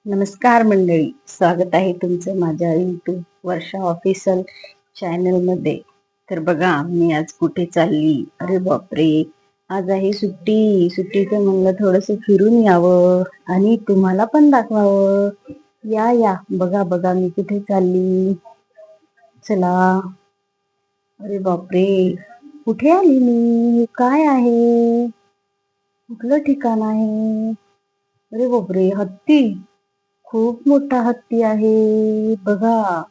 नमस्कार मंडळी, स्वागत आहे तुमचं माझ्या यूट्यूब वर्षा ऑफिशियल चॅनलमध्ये. तर बघा, मी आज कुठे चालली. अरे बापरे, आज आहे सुट्टीचं म्हणलं थोडंसं फिरून यावं आणि तुम्हाला पण दाखवावं. या बघा बघा मी कुठे चालली. चला. अरे बापरे, कुठे आली मी? काय आहे? कुठलं ठिकाण आहे? अरे बापरे, हत्ती, खूप मोठा हत्ती आहे बघा.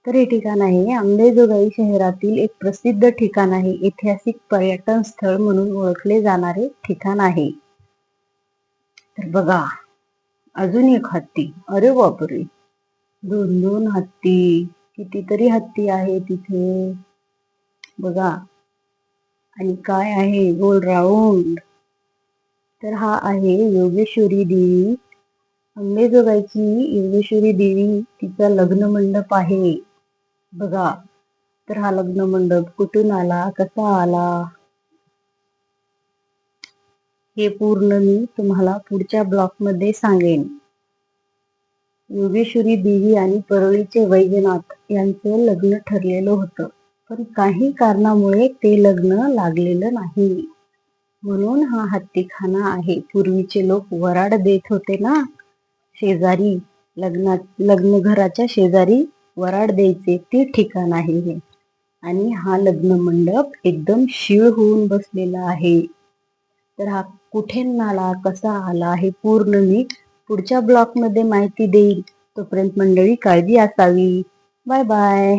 तर हे ठिकाण आहे अंबेजोगाई शहरातील एक प्रसिद्ध ठिकाण आहे. ऐतिहासिक पर्यटन स्थळ म्हणून ओळखले जाणारे ठिकाण आहे. तर बघा, अजून एक हत्ती. अरे बापरे, दोन हत्ती, कितीतरी हत्ती आहे तिथे बघा. आणि काय आहे गोल राऊंड. तर हा आहे योगेश्वरी देवी, अंबेजोगाईची योगेश्वरी देवी, तिचा लग्न मंडप आहे बघा. तर हा लग्न मंडप कुठून आला, कसा आला, हे पूर्ण मी तुम्हाला पुढच्या ब्लॉग मध्ये सांगेन. योगेश्वरी देवी आणि परळीचे वैजनाथ यांचं लग्न ठरलेलं होतं, पण काही कारणामुळे ते लग्न लागलेलं नाही, म्हणून हा हत्तीखाना आहे. पूर्वीचे लोक वराड देत होते ना शेजारी, लग्न घराच्या शेजारी वराड द्यायचे, ते ठिकाण आहे हे. आणि हा लग्न मंडप एकदम शीळ होऊन बसलेला आहे. तर हा कुठे आला, कसा आला, हे पूर्ण मी पुढच्या ब्लॉग मध्ये माहिती देईल. तोपर्यंत मंडळी काळजी असावी. Bye bye.